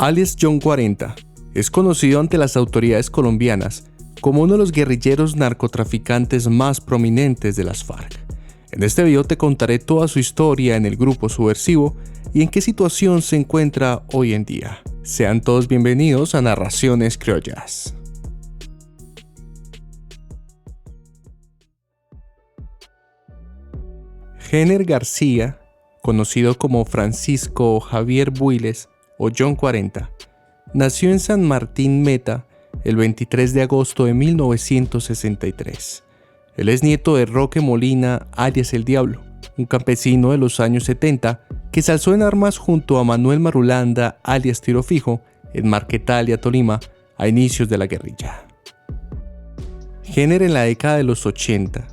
alias John 40, es conocido ante las autoridades colombianas como uno de los guerrilleros narcotraficantes más prominentes de las FARC. En este video te contaré toda su historia en el grupo subversivo y en qué situación se encuentra hoy en día. Sean todos bienvenidos a Narraciones Criollas. Hener García, conocido como Francisco Javier Builes o John 40, nació en San Martín Meta el 23 de agosto de 1963. Él es nieto de Roque Molina, alias El Diablo, un campesino de los años 70 que se alzó en armas junto a Manuel Marulanda, alias Tiro Fijo, en Marquetalia, Tolima, a inicios de la guerrilla. Hener, en la década de los 80,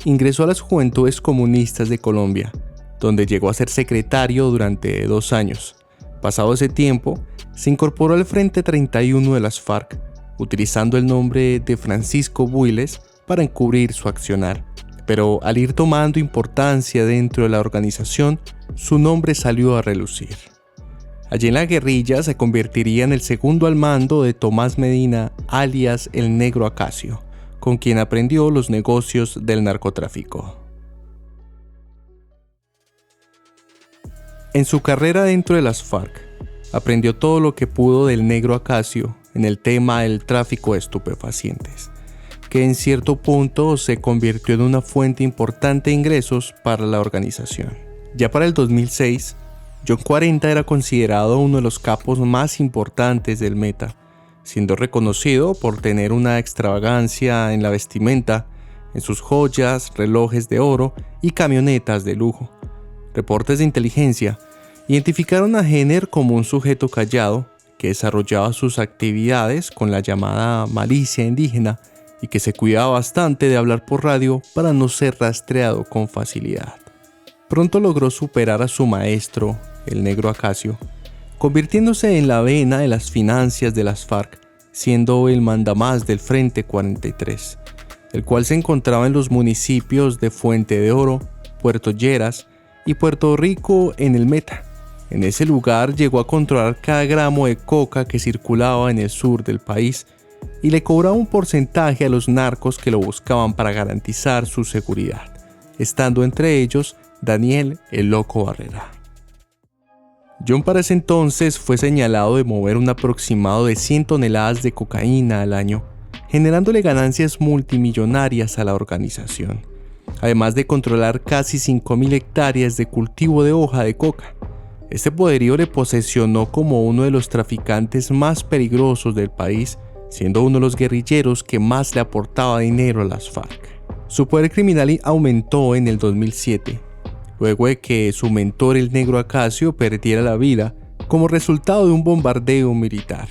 ingresó a las Juventudes Comunistas de Colombia, donde llegó a ser secretario durante 2 años. Pasado ese tiempo, se incorporó al Frente 31 de las FARC, utilizando el nombre de Francisco Builes para encubrir su accionar. Pero al ir tomando importancia dentro de la organización, su nombre salió a relucir. Allí en la guerrilla se convertiría en el segundo al mando de Tomás Medina, alias El Negro Acacio, con quien aprendió los negocios del narcotráfico. En su carrera dentro de las FARC, aprendió todo lo que pudo del Negro Acacio en el tema del tráfico de estupefacientes, que en cierto punto se convirtió en una fuente importante de ingresos para la organización. Ya para el 2006, John 40 era considerado uno de los capos más importantes del Meta, siendo reconocido por tener una extravagancia en la vestimenta, en sus joyas, relojes de oro y camionetas de lujo. Reportes de inteligencia identificaron a Hener como un sujeto callado que desarrollaba sus actividades con la llamada malicia indígena y que se cuidaba bastante de hablar por radio para no ser rastreado con facilidad. Pronto logró superar a su maestro, el Negro Acacio, convirtiéndose en la vena de las finanzas de las FARC, siendo el mandamás del Frente 43, el cual se encontraba en los municipios de Fuente de Oro, Puerto Lleras y Puerto Rico en el Meta. En ese lugar llegó a controlar cada gramo de coca que circulaba en el sur del país y le cobraba un porcentaje a los narcos que lo buscaban para garantizar su seguridad, estando entre ellos Daniel el Loco Barrera. John para ese entonces fue señalado de mover un aproximado de 100 toneladas de cocaína al año, generándole ganancias multimillonarias a la organización, además de controlar casi 5.000 hectáreas de cultivo de hoja de coca. Este poderío le posesionó como uno de los traficantes más peligrosos del país, siendo uno de los guerrilleros que más le aportaba dinero a las FARC. Su poder criminal aumentó en el 2007, luego de que su mentor el Negro Acacio perdiera la vida como resultado de un bombardeo militar.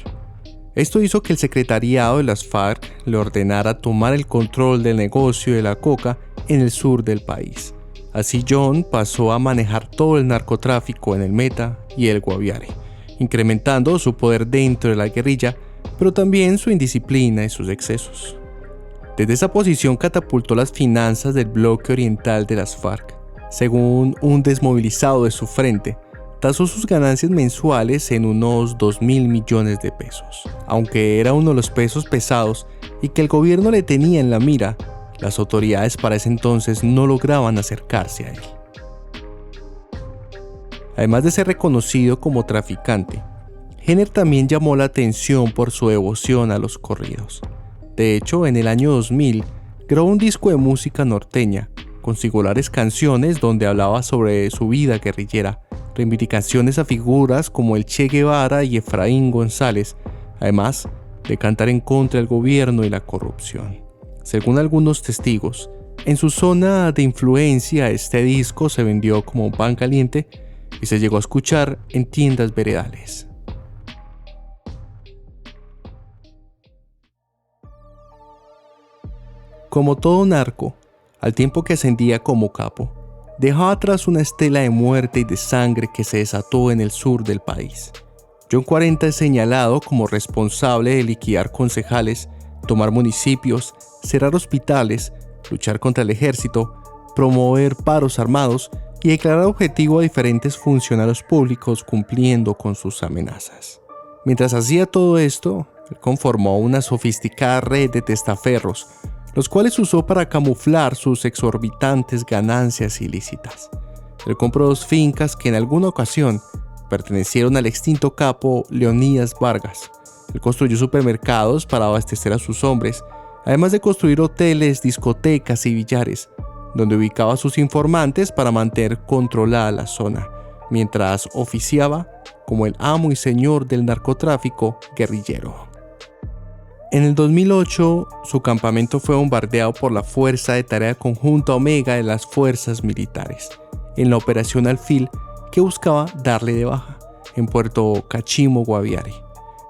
Esto hizo que el secretariado de las FARC le ordenara tomar el control del negocio de la coca en el sur del país. Así John pasó a manejar todo el narcotráfico en el Meta y el Guaviare, incrementando su poder dentro de la guerrilla, pero también su indisciplina y sus excesos. Desde esa posición catapultó las finanzas del bloque oriental de las FARC. Según un desmovilizado de su frente, tasó sus ganancias mensuales en unos 2.000 millones de pesos. Aunque era uno de los pesos pesados y que el gobierno le tenía en la mira, las autoridades para ese entonces no lograban acercarse a él. Además de ser reconocido como traficante, Hener también llamó la atención por su devoción a los corridos. De hecho, en el año 2000, grabó un disco de música norteña, con singulares canciones donde hablaba sobre su vida guerrillera, reivindicaciones a figuras como el Che Guevara y Efraín González, además de cantar en contra del gobierno y la corrupción. Según algunos testigos, en su zona de influencia este disco se vendió como pan caliente y se llegó a escuchar en tiendas veredales. Como todo narco, al tiempo que ascendía como capo, dejaba atrás una estela de muerte y de sangre que se desató en el sur del país. John 40 es señalado como responsable de liquidar concejales, tomar municipios, cerrar hospitales, luchar contra el ejército, promover paros armados y declarar objetivo a diferentes funcionarios públicos cumpliendo con sus amenazas. Mientras hacía todo esto, él conformó una sofisticada red de testaferros, los cuales usó para camuflar sus exorbitantes ganancias ilícitas. Él compró 2 fincas que en alguna ocasión pertenecieron al extinto capo Leonidas Vargas. Él construyó supermercados para abastecer a sus hombres, además de construir hoteles, discotecas y billares, donde ubicaba a sus informantes para mantener controlada la zona, mientras oficiaba como el amo y señor del narcotráfico guerrillero. En el 2008, su campamento fue bombardeado por la Fuerza de Tarea Conjunta Omega de las fuerzas militares, en la Operación Alfil, que buscaba darle de baja en Puerto Cachimbo, Guaviare.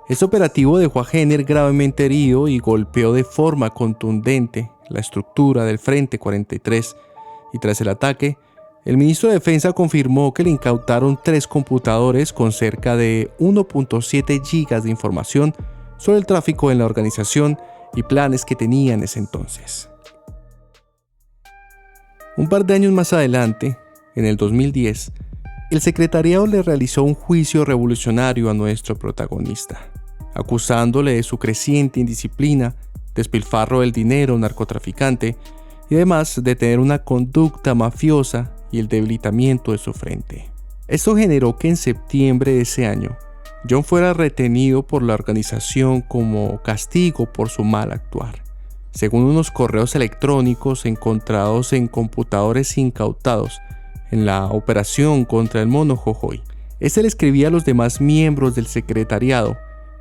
Este operativo dejó a Jenner gravemente herido y golpeó de forma contundente la estructura del Frente 43, y tras el ataque, el ministro de Defensa confirmó que le incautaron 3 computadores con cerca de 1.7 gigas de información sobre el tráfico en la organización y planes que tenía en ese entonces. Un par de años más adelante, en el 2010, el secretariado le realizó un juicio revolucionario a nuestro protagonista, acusándole de su creciente indisciplina, despilfarro del dinero narcotraficante y además de tener una conducta mafiosa y el debilitamiento de su frente. Esto generó que en septiembre de ese año, John fuera retenido por la organización como castigo por su mal actuar, según unos correos electrónicos encontrados en computadores incautados en la operación contra el Mono Jojoy. Este le escribía a los demás miembros del secretariado,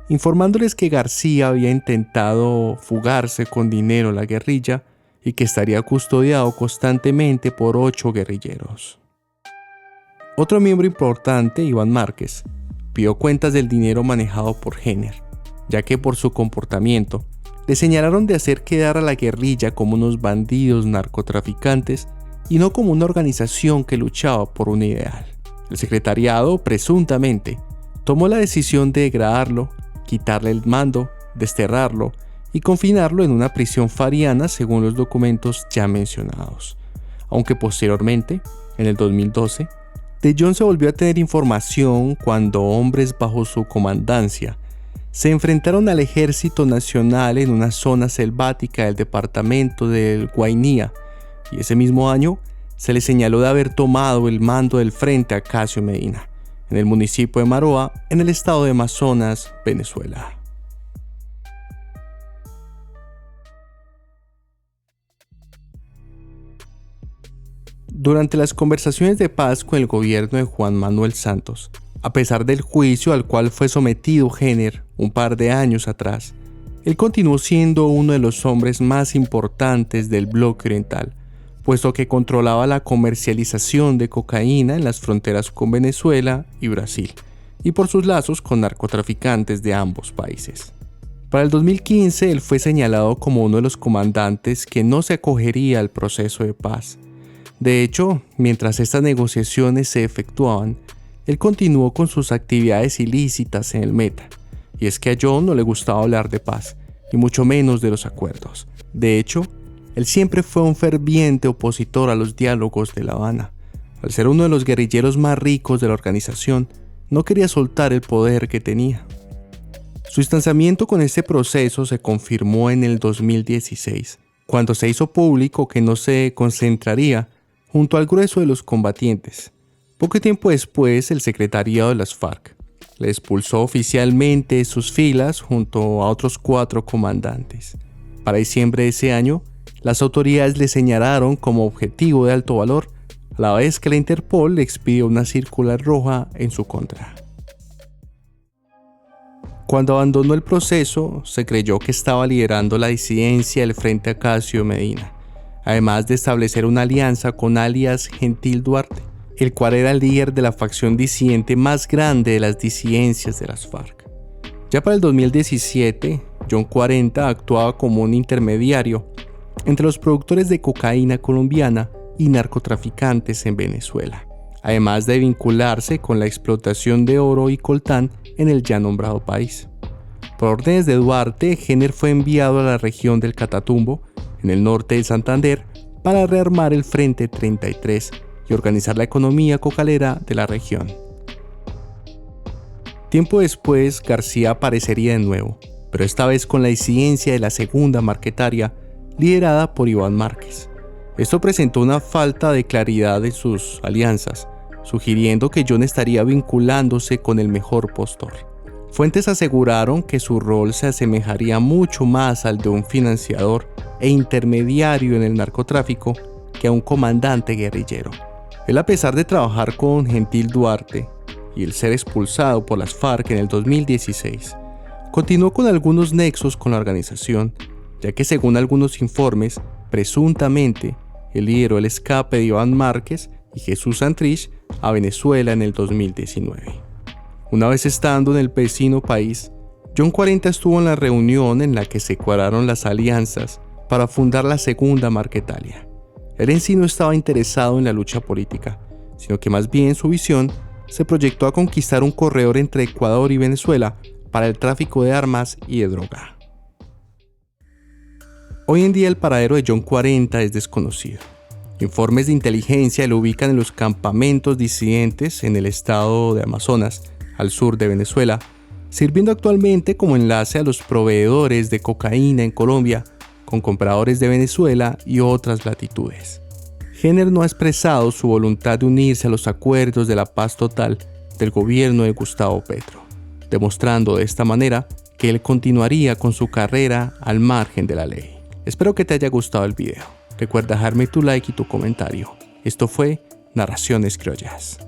informándoles que García había intentado fugarse con dinero a la guerrilla y que estaría custodiado constantemente por 8 guerrilleros. Otro miembro importante, Iván Márquez, pidió cuentas del dinero manejado por Jenner, ya que por su comportamiento le señalaron de hacer quedar a la guerrilla como unos bandidos narcotraficantes y no como una organización que luchaba por un ideal. El secretariado, presuntamente, tomó la decisión de degradarlo, quitarle el mando, desterrarlo y confinarlo en una prisión fariana según los documentos ya mencionados. Aunque posteriormente, en el 2012, de John se volvió a tener información cuando hombres bajo su comandancia se enfrentaron al Ejército Nacional en una zona selvática del departamento del Guainía, y ese mismo año se le señaló de haber tomado el mando del frente a Casio Medina, en el municipio de Maroa, en el estado de Amazonas, Venezuela. Durante las conversaciones de paz con el gobierno de Juan Manuel Santos, a pesar del juicio al cual fue sometido Jenner un par de años atrás, él continuó siendo uno de los hombres más importantes del bloque oriental, puesto que controlaba la comercialización de cocaína en las fronteras con Venezuela y Brasil, y por sus lazos con narcotraficantes de ambos países. Para el 2015, él fue señalado como uno de los comandantes que no se acogería al proceso de paz. De hecho, mientras estas negociaciones se efectuaban, él continuó con sus actividades ilícitas en el Meta, y es que a John no le gustaba hablar de paz, y mucho menos de los acuerdos. De hecho, él siempre fue un ferviente opositor a los diálogos de La Habana. Al ser uno de los guerrilleros más ricos de la organización, no quería soltar el poder que tenía. Su distanciamiento con este proceso se confirmó en el 2016, cuando se hizo público que no se concentraría junto al grueso de los combatientes. Poco tiempo después, el secretariado de las FARC le expulsó oficialmente de sus filas junto a otros 4 comandantes. Para diciembre de ese año, las autoridades le señalaron como objetivo de alto valor, a la vez que la Interpol le expidió una circular roja en su contra. Cuando abandonó el proceso, se creyó que estaba liderando la disidencia del Frente a Casio Medina, además de establecer una alianza con alias Gentil Duarte, el cual era el líder de la facción disidente más grande de las disidencias de las FARC. Ya para el 2017, John 40 actuaba como un intermediario entre los productores de cocaína colombiana y narcotraficantes en Venezuela, además de vincularse con la explotación de oro y coltán en el ya nombrado país. Por órdenes de Duarte, Jenner fue enviado a la región del Catatumbo, en el norte de Santander, para rearmar el Frente 33 y organizar la economía cocalera de la región. Tiempo después, García aparecería de nuevo, pero esta vez con la disidencia de la segunda marquetaria, liderada por Iván Márquez. Esto presentó una falta de claridad en sus alianzas, sugiriendo que John estaría vinculándose con el mejor postor. Fuentes aseguraron que su rol se asemejaría mucho más al de un financiador e intermediario en el narcotráfico que a un comandante guerrillero. Él, a pesar de trabajar con Gentil Duarte y el ser expulsado por las FARC en el 2016, continuó con algunos nexos con la organización, ya que según algunos informes, presuntamente, él lideró el escape de Iván Márquez y Jesús Santrich a Venezuela en el 2019. Una vez estando en el vecino país, John 40 estuvo en la reunión en la que se cuadraron las alianzas para fundar la segunda Marquetalia. Él en sí no estaba interesado en la lucha política, sino que más bien su visión se proyectó a conquistar un corredor entre Ecuador y Venezuela para el tráfico de armas y de droga. Hoy en día el paradero de John 40 es desconocido. Informes de inteligencia lo ubican en los campamentos disidentes en el estado de Amazonas, al sur de Venezuela, sirviendo actualmente como enlace a los proveedores de cocaína en Colombia, con compradores de Venezuela y otras latitudes. Jenner no ha expresado su voluntad de unirse a los acuerdos de la paz total del gobierno de Gustavo Petro, demostrando de esta manera que él continuaría con su carrera al margen de la ley. Espero que te haya gustado el video. Recuerda dejarme tu like y tu comentario. Esto fue Narraciones Criollas.